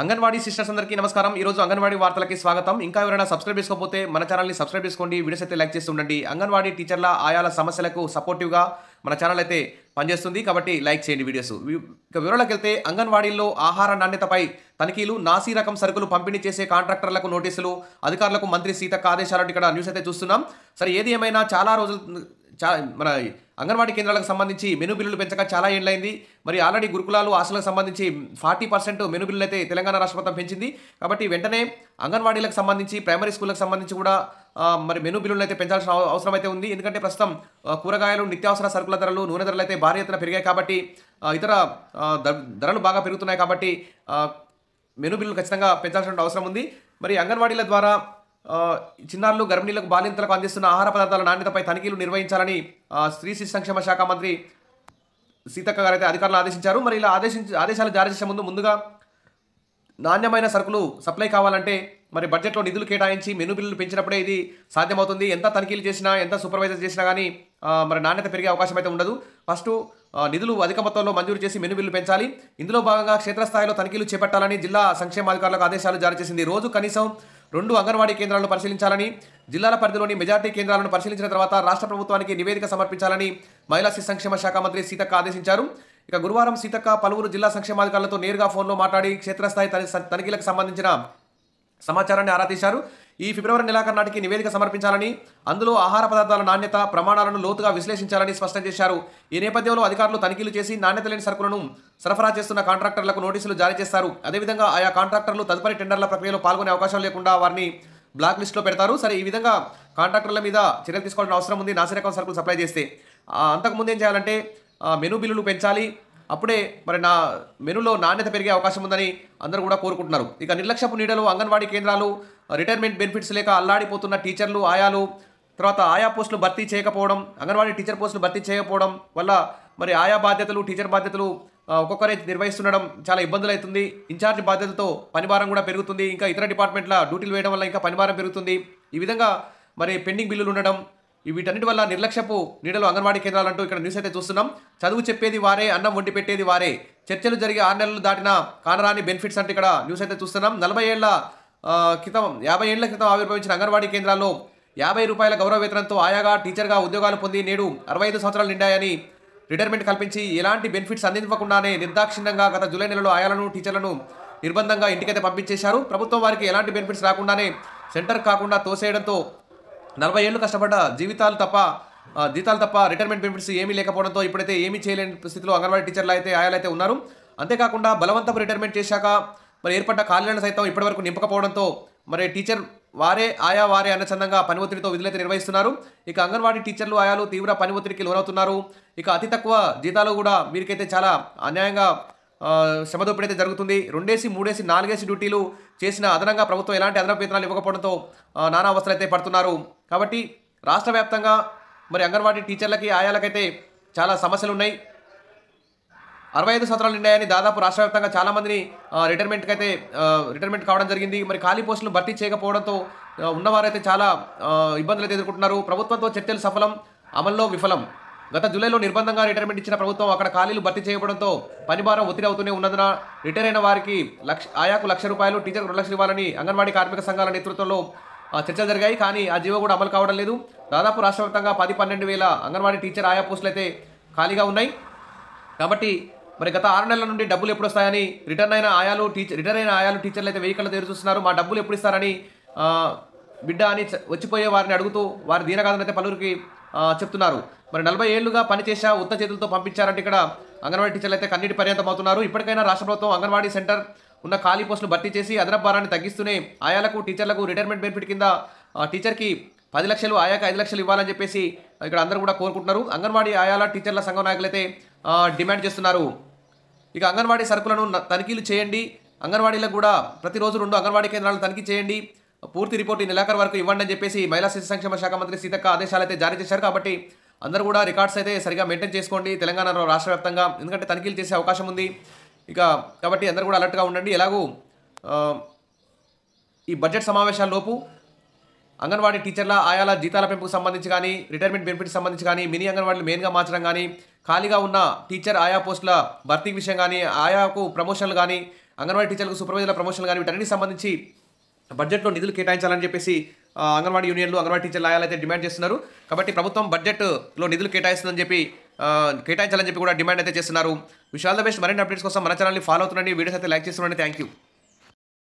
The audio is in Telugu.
అంగన్వాడీ సిస్టర్స్ అందరికీ నమస్కారం. ఈ రోజు అంగన్వాడీ వార్తలకి స్వాగతం. ఇంకా ఎవరైనా సబ్స్క్రైబ్ చేసుకోకపోతే మన ఛానల్ని సబ్స్క్రైబ్ చేసుకోండి. వీడియోస్ అయితే లైక్ చేస్తూ ఉండండి. అంగన్వాడీ టీచర్ల ఆయాల సమస్యలకు సపోర్టివ్గా మన ఛానల్ అయితే పనిచేస్తుంది కాబట్టి లైక్ చేయండి వీడియోస్. ఇక వివరాలకు వెళ్తే అంగన్వాడీల్లో ఆహార నాణ్యతపై తనిఖీలు, నాసీ రకం సరుకులు పంపిణీ చేసే కాంట్రాక్టర్లకు నోటీసులు, అధికారులకు మంత్రి సీతక్క ఆదేశాలు ఇక్కడ న్యూస్ అయితే చూస్తున్నాం. సరే, ఏది ఏమైనా చాలా రోజులు మన అంగన్వాడీ కేంద్రాలకు సంబంధించి మెను బిల్లులు పెంచక చాలా ఏళ్ళైంది. మరి ఆల్రెడీ గురుకులాలు హాస్టల్కి సంబంధించి 40% మెను బిల్లులు అయితే తెలంగాణ రాష్ట్ర ప్రభుత్వం పెంచింది. కాబట్టి వెంటనే అంగన్వాడీలకు సంబంధించి, ప్రైమరీ స్కూళ్ళకి సంబంధించి కూడా మరి మెను బిల్లులు అయితే పెంచాల్సిన అవసరం అయితే ఉంది. ఎందుకంటే ప్రస్తుతం కూరగాయలు, నిత్యావసర సరుకుల ధరలు, నూనె ధరలు అయితే భారీ ఎత్తున పెరిగాయి. కాబట్టి ఇతర ధరలు బాగా పెరుగుతున్నాయి. కాబట్టి మెను బిల్లులు ఖచ్చితంగా పెంచాల్సిన అవసరం ఉంది. మరి అంగన్వాడీల ద్వారా చిన్నారులు, గర్భిణీలకు, బాలింతలకు అందిస్తున్న ఆహార పదార్థాల నాణ్యతపై తనిఖీలు నిర్వహించాలని స్త్రీ శిశు సంక్షేమ శాఖ మంత్రి సీతక్క గారు అయితే అధికారులు ఆదేశించారు. మరి ఇలా ఆదేశాలు జారీ చేసే ముందుగా నాణ్యమైన సరుకులు సప్లై కావాలంటే మరి బడ్జెట్లో నిధులు కేటాయించి మెను బిల్లులు పెంచినప్పుడే ఇది సాధ్యమవుతుంది. ఎంత తనిఖీలు చేసినా, ఎంత సూపర్వైజర్ చేసినా కానీ మరి నాణ్యత పెరిగే అవకాశం అయితే ఉండదు. ఫస్ట్ నిధులు అధిక మొత్తంలో మంజూరు చేసి మెను బిల్లు పెంచాలి. ఇందులో భాగంగా క్షేత్రస్థాయిలో తనిఖీలు చేపట్టాలని జిల్లా సంక్షేమాధికారులకు ఆదేశాలు జారీ చేసింది. రోజు కనీసం 2 అంగన్వాడీ కేంద్రాలను పరిశీలించాలని, జిల్లాల పరిధిలోని మెజార్టీ కేంద్రాలను పరిశీలించిన తర్వాత రాష్ట్ర ప్రభుత్వానికి నివేదిక సమర్పించాలని మహిళా శిశు సంక్షేమ శాఖ మంత్రి సీతక్క ఆదేశించారు. ఇక గురువారం సీతక్క పలువురు జిల్లా సంక్షేమాధికారులతో నేరుగా ఫోన్లో మాట్లాడి క్షేత్రస్థాయి తనిఖీలకు సంబంధించిన సమాచారాన్ని ఆరా తీశారు. ఈ ఫిబ్రవరి నెలాఖరు నాటికి నివేదిక సమర్పించాలని, అందులో ఆహార పదార్థాల నాణ్యత ప్రమాణాలను లోతుగా విశ్లేషించాలని స్పష్టం చేశారు. ఈ నేపథ్యంలో అధికారులు తనిఖీలు చేసి నాణ్యత లేని సరుకులను సరఫరా చేస్తున్న కాంట్రాక్టర్లకు నోటీసులు జారీ చేస్తారు. అదేవిధంగా ఆయా కాంట్రాక్టర్లు తదుపరి టెండర్ల ప్రక్రియలో పాల్గొనే అవకాశం లేకుండా వారిని బ్లాక్ లిస్టులో పెడతారు. సరే, ఈ విధంగా కాంట్రాక్టర్ల మీద చర్యలు తీసుకోవాల్సిన అవసరం ఉంది. నాసిరకం సరుకులు సప్లై చేస్తే అంతకుముందు ఏం చేయాలంటే మెను బిల్లులు పెంచాలి. అప్పుడే మరి మెనులో నాణ్యత పెరిగే అవకాశం ఉందని అందరూ కూడా కోరుకుంటున్నారు. ఇక నిర్లక్ష్యపు నీడలో అంగన్వాడీ కేంద్రాలు, రిటైర్మెంట్ బెనిఫిట్స్ లేక అల్లాడిపోతున్న టీచర్లు, ఆయాలు, తర్వాత ఆయా పోస్టులు భర్తీ చేయకపోవడం, అంగన్వాడీ టీచర్ పోస్టులు భర్తీ చేయకపోవడం వల్ల మరి ఆయా బాధ్యతలు, టీచర్ బాధ్యతలు ఒక్కొక్కరే నిర్వహిస్తుండడం చాలా ఇబ్బందులు అవుతుంది. ఇన్ఛార్జ్ బాధ్యతలతో పనిభారం కూడా పెరుగుతుంది. ఇంకా ఇతర డిపార్ట్మెంట్ల డ్యూటీలు వేయడం వల్ల ఇంకా పనిభారం పెరుగుతుంది. ఈ విధంగా మరి పెండింగ్ బిల్లులు ఉండడం, వీటన్నిటి వల్ల నిర్లక్ష్యపు నీడలో అంగన్వాడీ కేంద్రాలంటూ ఇక్కడ న్యూస్ అయితే చూస్తున్నాం. చదువు చెప్పేది వారే, అన్నం వండి పెట్టేది వారే, చర్చలు జరిగి 6 నెలలు దాటిన కానరాని బెనిఫిట్స్ అంటే ఇక్కడ న్యూస్ అయితే చూస్తున్నాం. 50 ఏళ్ల క్రితం ఆవిర్భవించిన అంగన్వాడీ కేంద్రాల్లో 50 రూపాయల గౌరవ వేతనంతో ఆయాగా, టీచర్గా ఉద్యోగాలు పొంది నేడు 65 సంవత్సరాలు నిండాయని రిటైర్మెంట్ కల్పించి ఎలాంటి బెనిఫిట్స్ అందించకుండానే నిర్దాక్షిణ్యంగా గత జూలై నెలలో ఆయాలను, టీచర్లను నిర్బంధంగా ఇంటికైతే పంపించేశారు. ప్రభుత్వం వారికి ఎలాంటి బెనిఫిట్స్ రాకుండానే సెంటర్ కాకుండా తోసేయడంతో 40 ఏళ్ళు కష్టపడ్డ జీతాలు తప్ప రిటైర్మెంట్ బెనిఫిట్స్ ఏమీ లేకపోవడంతో ఇప్పుడైతే ఏమీ చేయలేని స్థితిలో అంగన్వాడీ టీచర్లు అయితే, ఆయాలు అయితే ఉన్నారు. అంతేకాకుండా బలవంతపు రిటైర్మెంట్ చేశాక మరి ఏర్పడ్డ ఖాళీలను సైతం ఇప్పటివరకు నింపకపోవడంతో మరి టీచర్ వారే, ఆయా వారే అన్న చందంగా పని ఒత్తిడితో విధులైతే నిర్వహిస్తున్నారు. ఇక అంగన్వాడీ టీచర్లు, ఆయాలు తీవ్ర పని ఒత్తిడికి లోనవుతున్నారు. ఇక అతి తక్కువ జీతాలు కూడా వీరికైతే చాలా అన్యాయంగా శ్రమదోపిడీ అయితే జరుగుతుంది. 2 3 4 డ్యూటీలు చేసిన అదనంగా ప్రభుత్వం ఎలాంటి అదనపు వేతనాలు ఇవ్వకపోవడంతో నానా అవస్థలు అయితే పడుతున్నారు. కాబట్టి రాష్ట్ర వ్యాప్తంగా మరి అంగన్వాడీ టీచర్లకి, ఆయాలకైతే చాలా సమస్యలు ఉన్నాయి. 65 సంవత్సరాలు నిండాయని దాదాపు రాష్ట్ర వ్యాప్తంగా చాలామందిని రిటైర్మెంట్ కావడం జరిగింది. మరి ఖాళీ పోస్టులు భర్తీ చేయకపోవడంతో ఉన్నవారైతే చాలా ఇబ్బందులు అయితే ఎదుర్కొంటున్నారు. ప్రభుత్వంతో చర్చలు సఫలం, అమల్లో విఫలం. గత జూలైలో నిర్బంధంగా రిటైర్మెంట్ ఇచ్చిన ప్రభుత్వం అక్కడ ఖాళీలు భర్తీ చేయడంతో పనిభారం ఒత్తిడి అవుతూనే ఉన్నందున రిటైర్ అయిన వారికి ఆయాకు ₹1,00,000, టీచర్కు ₹2,00,000 ఇవ్వాలని అంగన్వాడీ కార్మిక సంఘాల నేతృత్వంలో చర్చలు జరిగాయి. కానీ ఆ జీవో కూడా అమలు కావడం లేదు. దాదాపు రాష్ట్ర వ్యాప్తంగా 10-12 వేల అంగన్వాడీ టీచర్, ఆయా పోస్టులు అయితే ఖాళీగా ఉన్నాయి. కాబట్టి మరి గత 6 నెలల నుండి డబ్బులు ఎప్పుడు వస్తాయని రిటైర్ అయిన ఆయాలు, టీచర్లు అయితే వెయ్యి కళ్ళతో ఎదురు చూస్తున్నారు. మా డబ్బులు ఎప్పుడు ఇస్తారని బిడ్డ అని వచ్చిపోయే వారిని అడుగుతూ వారి దీనగాథను అయితే పలువురికి చెప్తున్నారు. మరి 40 ఏళ్లుగా పనిచేసా, ఉత్త చేతులతో పంపించారంటే ఇక్కడ అంగన్వాడీ టీచర్లు అయితే కన్నీటి పర్యంతం అవుతున్నారు. ఇప్పటికైనా రాష్ట్ర ప్రభుత్వం అంగన్వాడీ సెంటర్ ఉన్న ఖాళీ పోస్టులు భర్తీ చేసి అదనపు భారాన్ని తగ్గిస్తూనే ఆయాలకు, టీచర్లకు రిటైర్మెంట్ బెనిఫిట్ కింద టీచర్కి 10 లక్షలు, ఆయాకు 5 లక్షలు ఇవ్వాలని చెప్పేసి ఇక్కడ అందరూ కూడా కోరుకుంటున్నారు. అంగన్వాడీ, ఆయాల, టీచర్ల సంఘం నాయకులైతే డిమాండ్ చేస్తున్నారు. ఇక అంగన్వాడీ సరుకులను తనిఖీలు చేయండి. అంగన్వాడీలకు కూడా ప్రతిరోజు 2 అంగన్వాడీ కేంద్రాలను తనిఖీ చేయండి. పూర్తి రిపోర్ట్ ఈ నెలాఖరు వరకు ఇవ్వండి అని చెప్పేసి మహిళా శిశు సంక్షేమ శాఖ మంత్రి సీతక్క ఆదేశాలు అయితే జారీ చేశారు. కాబట్టి అందరూ కూడా రికార్డ్స్ అయితే సరిగా మెయింటైన్ చేసుకోండి తెలంగాణలో, రాష్ట్ర వ్యాప్తంగా. ఎందుకంటే తనిఖీలు చేసే అవకాశం ఉంది. కాబట్టి అందరూ కూడా అలర్ట్గా ఉండండి. ఎలాగూ ఈ బడ్జెట్ సమావేశాల్లోపు అంగన్వాడీ టీచర్ల, ఆయాల జీతాల పెంపుకు సంబంధించి కానీ, రిటైర్మెంట్ బెనిఫిట్స్ సంబంధించి కానీ, మినీ అంగన్వాడీలు మెయిన్గా మార్చడం కానీ, ఖాళీగా ఉన్న టీచర్, ఆయా పోస్టుల భర్తీ విషయం కానీ, ఆయాకు ప్రమోషన్లు కానీ, అంగన్వాడీ టీచర్లకు సూపర్వైజర్ల ప్రమోషన్ కానీ వీటన్నిటికి సంబంధించి బడ్జెట్లో నిధులు కేటాయించాలని చెప్పేసి అంగన్వాడీ యూనియన్లు అంగన్వాడీ టీచర్ల ఆయాలు అయితే డిమాండ్ చేస్తున్నారు. కాబట్టి ప్రభుత్వం బడ్జెట్లో నిధులు కేటాయిస్తుందని చెప్పి కేటాయించాలని చెప్పి కూడా డిమాండ్ అయితే చేస్తున్నారు. Wish all the best. మరిన్ని అప్డేట్స్ కోసం మన ఛానల్ని ఫాలో అవుతుండండి. వీడియోస్ అయితే లైక్ చేస్తుండండి. Thank you.